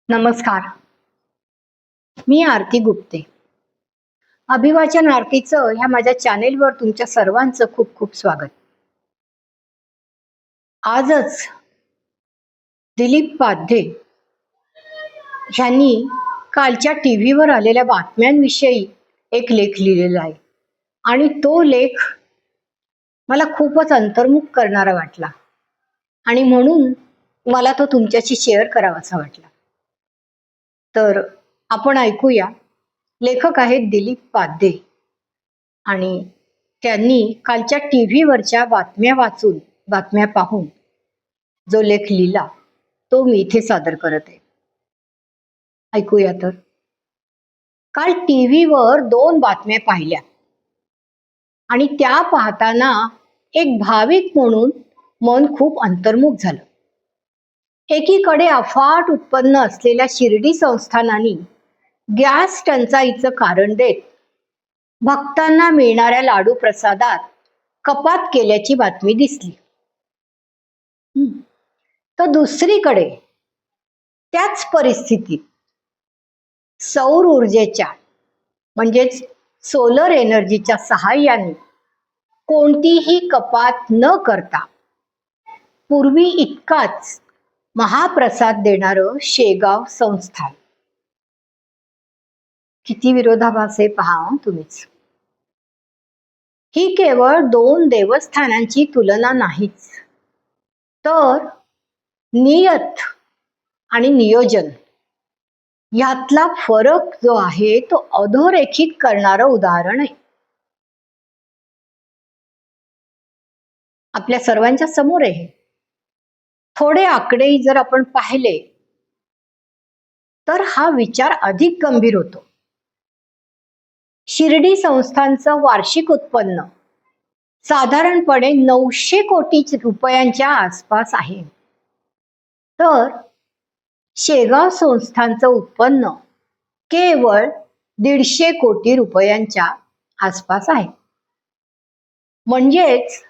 नमस्कार. मी आरती गुप्ते. अभिवाचन आरतीचं ह्या माझ्या चॅनेलवर तुमच्या सर्वांचं खूप खूप स्वागत. आजच दिलीप पाध्ये ह्यांनी कालच्या टीव्हीवर आलेल्या बातम्यांविषयी एक लेख लिहिलेला आहे आणि तो लेख मला खूपच अंतर्मुख करणारा वाटला आणि म्हणून मला तो तुमच्याशी शेअर करावासा वाटला. तर आपण ऐकूया. लेखक आहेत दिलीप पाध्ये आणि त्यांनी कालच्या टीव्हीवरच्या बातम्या पाहून जो लेख लिहिला तो मी इथे सादर करत आहे. ऐकूया तर. काल टीव्हीवर 2 बातम्या पाहिल्या आणि त्या पाहताना एक भाविक म्हणून मन खूप अंतर्मुख झालं. एकीकडे अफाट उत्पन्न असलेल्या शिर्डी संस्थानांनी गॅस टंचाईचं कारण देत भक्तांना मिळणाऱ्या लाडू प्रसादात कपात केल्याची बातमी दिसली. तर दुसरीकडे त्याच परिस्थितीत सौर ऊर्जेच्या म्हणजेच सोलर एनर्जीच्या सहाय्याने कोणतीही कपात न करता पूर्वी इतकाच महाप्रसाद देणारं शेगाव संस्थान. किती विरोधाभास आहे पहा तुम्हीच. ही केवळ 2 देवस्थानांची तुलना नाहीच, तर नियत आणि नियोजन यातला फरक जो आहे तो अधोरेखित करणारं उदाहरण आहे. आपल्या सर्वांच्या समोर आहे. थोडे आकडे जर आपण पाहिले तर हा विचार अधिक गंभीर होतो. शिर्डी संस्थानचं वार्षिक उत्पन्न साधारणपणे 900 कोटी रुपयांच्या आसपास आहे. तर शेगाव संस्थानचं उत्पन्न केवळ 150 कोटी रुपयांच्या आसपास आहे. म्हणजेच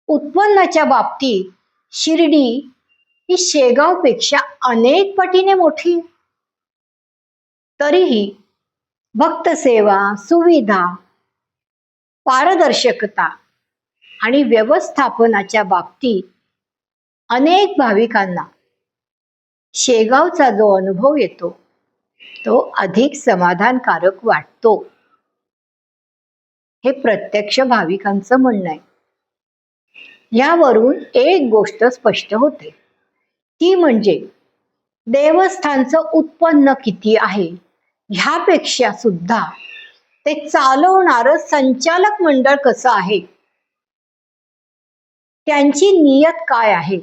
उत्पन्नाच्या बाबतीत शिर्डी ही शेगावपेक्षा अनेक पटीने मोठी. तरीही भक्तसेवा, सुविधा, पारदर्शकता आणि व्यवस्थापनाच्या बाबतीत अनेक भाविकांना शेगावचा जो अनुभव येतो तो अधिक समाधानकारक वाटतो. हे प्रत्यक्ष भाविकांचं म्हणणं आहे. यावरून एक गोष्ट स्पष्ट होते, ती म्हणजे देवस्थानचं उत्पन्न किती आहे ह्यापेक्षा सुद्धा ते चालवणारं संचालक मंडळ कसं आहे, त्यांची नियत काय आहे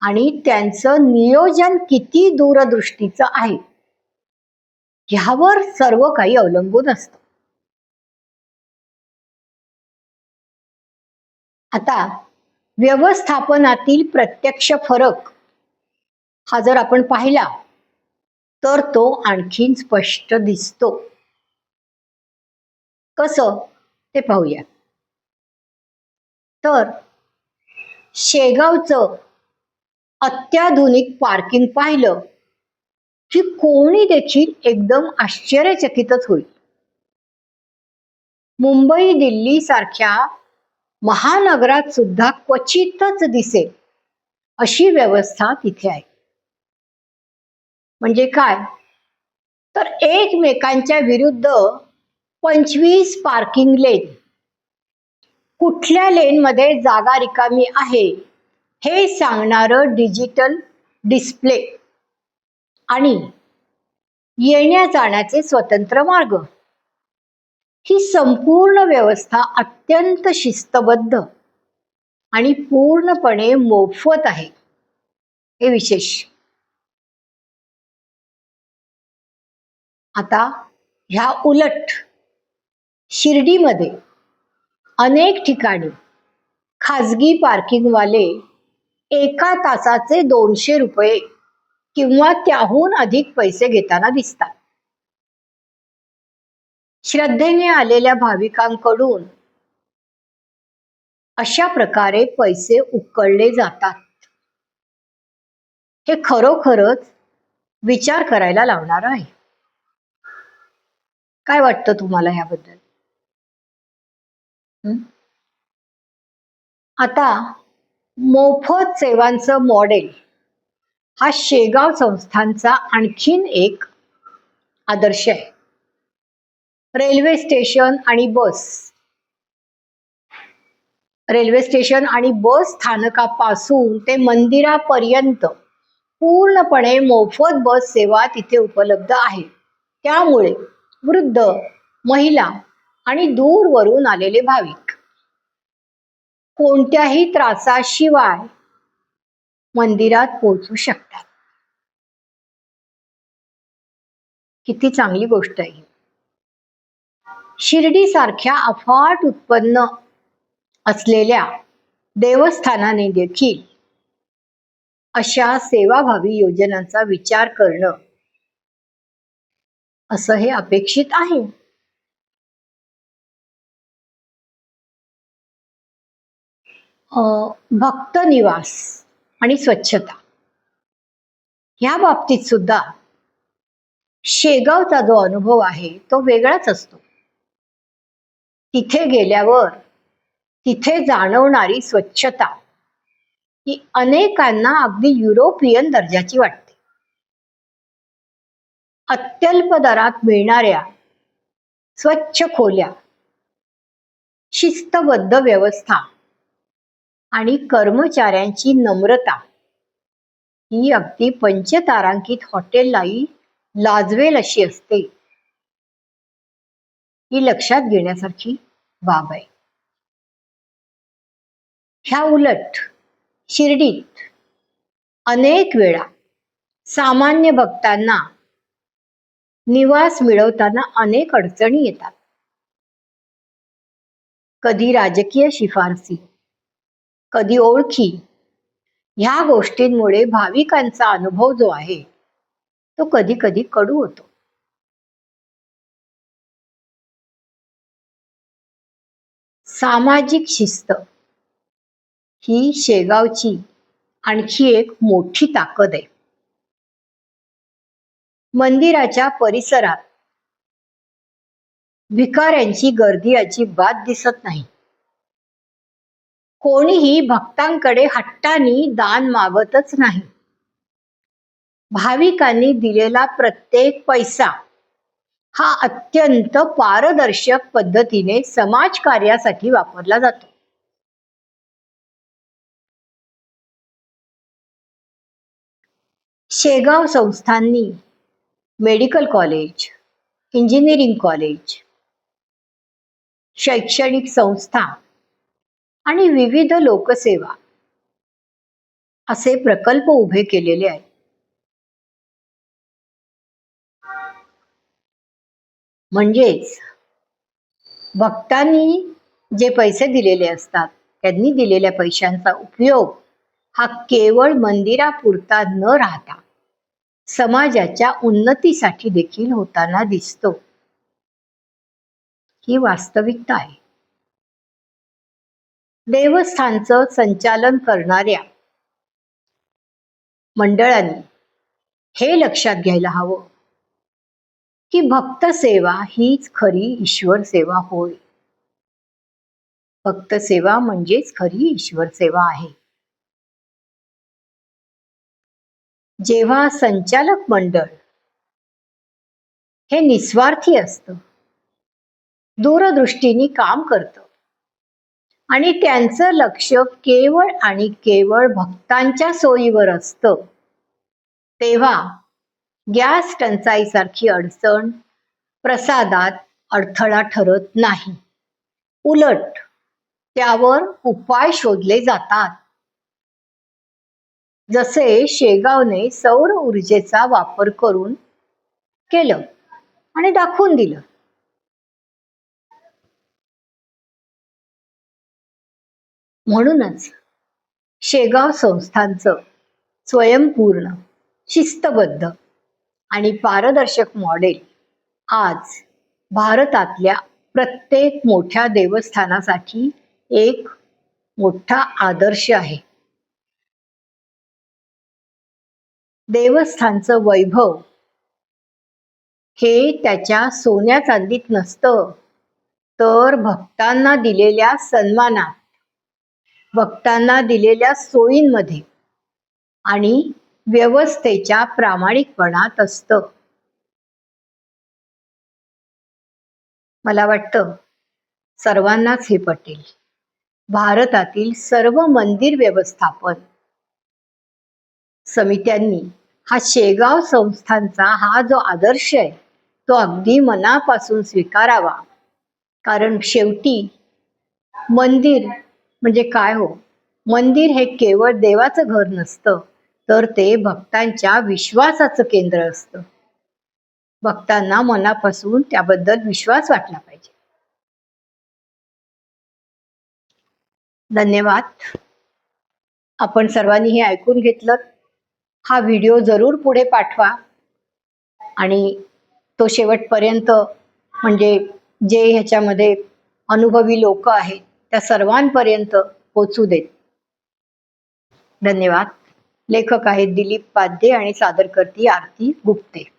आणि त्यांचं नियोजन किती दूरदृष्टीचं आहे ह्यावर सर्व काही अवलंबून असतं. आता व्यवस्थापनातील प्रत्यक्ष फरक हा जर आपण पाहिला तर तो आणखीन स्पष्ट दिसतो. कसं ते पाहूया. तर शेगावचं अत्याधुनिक पार्किंग पाहिलं की कोणी देखील एकदम आश्चर्यचकितच होईल. मुंबई, दिल्ली सारख्या महानगरात सुद्धा क्वचितच दिसेल अशी व्यवस्था तिथे आहे. म्हणजे काय, तर एकमेकांच्या विरुद्ध 25 पार्किंग लेन, कुठल्या लेन मध्ये जागा रिकामी आहे हे सांगणारं डिजिटल डिस्प्ले आणि येण्या जाण्याचे स्वतंत्र मार्ग, ही संपूर्ण व्यवस्था अत्यंत शिस्तबद्ध आणि पूर्णपणे मोफत आहे. हे विशेष. आता ह्या उलट शिर्डीमध्ये अनेक ठिकाणी खाजगी पार्किंगवाले एका तासाचे 200 रुपये किंवा त्याहून अधिक पैसे घेताना दिसतात. श्रद्धेने आलेल्या भाविकांकडून अशा प्रकारे पैसे उकळले जातात. हे खरोखरच विचार करायला लावणार आहे. काय वाटतं तुम्हाला ह्याबद्दल? हं? आता मोफत सेवांचं मॉडेल हा शेगाव संस्थांचा आणखीन एक आदर्श आहे. रेल्वे स्टेशन आणि बस रेल्वे स्टेशन आणि बस स्थानकापासून ते मंदिरापर्यंत पूर्णपणे मोफत बस सेवा तिथे उपलब्ध आहे. त्यामुळे वृद्ध, महिला आणि दूरवरून आलेले भाविक कोणत्याही त्रासाशिवाय मंदिरात पोहोचू शकतात. किती चांगली गोष्ट आहे. शिर्डी सारख्या अफाट उत्पन्न असलेल्या देवस्थानाने देखील अशा सेवाभावी योजनांचा विचार करणं असं हे अपेक्षित आहे. भक्त निवास आणि स्वच्छता ह्या बाबतीत सुद्धा शेगावचा जो अनुभव आहे तो वेगळाच असतो. तिथे गेल्यावर तिथे जाणवणारी स्वच्छता ही अनेकांना अगदी युरोपियन दर्जाची वाटते. अत्यल्प दरात मिळणाऱ्या स्वच्छ खोल्या, शिस्तबद्ध व्यवस्था आणि कर्मचाऱ्यांची नम्रता ही अगदी पंचतारांकित हॉटेललाही लाजवेल अशी असते. ही लक्षात घेण्यासारखी बाब आहे. ह्या उलट शिर्डीत अनेक वेळा सामान्य भक्तांना निवास मिळवताना अनेक अडचणी येतात. कधी राजकीय शिफारसी, कधी ओळखी, ह्या गोष्टींमुळे भाविकांचा अनुभव जो आहे तो कधी कधी कडू होतो. सामाजिक शिस्त ही शेगावची आणखी एक मोठी ताकद आहे. मंदिराच्या परिसरात भिकाऱ्यांची गर्दी अजिबात दिसत नाही. कोणीही भक्तांकडे हट्टाने दान मागतच नाही. भाविकांनी दिलेला प्रत्येक पैसा हा अत्यंत पारदर्शक पद्धतीने समाजकार्यासाठी वापरला जातो. शेगाव संस्थांनी मेडिकल कॉलेज, इंजिनिअरिंग कॉलेज, शैक्षणिक संस्था आणि विविध लोकसेवा असे प्रकल्प उभे केलेले आहेत. म्हणजेच भक्तांनी जे पैसे दिलेले असतात त्यांनी दिलेल्या पैशांचा उपयोग हा केवळ मंदिरापुरता न राहता समाजाच्या उन्नतीसाठी देखील होताना दिसतो. ही वास्तविकता आहे. देवस्थानचं संचालन करणाऱ्या मंडळांनी हे लक्षात घ्यायला हवं की भक्त सेवा हीच खरी ईश्वर सेवा होय. भक्त सेवा म्हणजेच खरी ईश्वर सेवा आहे. जेव्हा संचालक मंडळ हे निस्वार्थी असतं, दूरदृष्टीने काम करतं आणि त्यांचं लक्ष केवळ आणि केवळ भक्तांच्या सोयीवर असतं, तेव्हा गॅस टंचाईसारखी अडचण प्रसादात अडथळा ठरत नाही. उलट त्यावर उपाय शोधले जातात. जसे शेगावने सौर ऊर्जेचा वापर करून केलं आणि दाखवून दिलं. म्हणूनच शेगाव संस्थांचं स्वयंपूर्ण, शिस्तबद्ध आणि पारदर्शक मॉडेल आज भारतातल्या प्रत्येक मोठ्या देवस्थानासाठी एक मोठा आदर्श आहे. देवस्थानचं वैभव हे त्याच्या सोन्या चांदीत नसतं, तर भक्तांना दिलेल्या सन्मानात, भक्तांना दिलेल्या सोयींमध्ये आणि व्यवस्थेच्या प्रामाणिकपणात असतं. मला वाटतं सर्वांनाच हे पटेल. भारतातील सर्व मंदिर व्यवस्थापन समित्यांनी हा शेगाव संस्थानचा हा जो आदर्श आहे तो अगदी मनापासून स्वीकारावा. कारण शेवटी मंदिर म्हणजे काय हो, मंदिर हे केवळ देवाचं घर नसतं, तर ते भक्तांच्या विश्वासाचं केंद्र असतं. भक्तांना मनापासून त्याबद्दल विश्वास वाटला पाहिजे. धन्यवाद. आपण सर्वांनी हे ऐकून घेतलं. हा व्हिडिओ जरूर पुढे पाठवा आणि तो शेवटपर्यंत, म्हणजे जे ह्याच्यामध्ये अनुभवी लोक आहेत त्या सर्वांपर्यंत पोचू देत. धन्यवाद. लेखक आहेत दिलीप पाध्ये आणि सादरकर्ती आरती गुप्ते.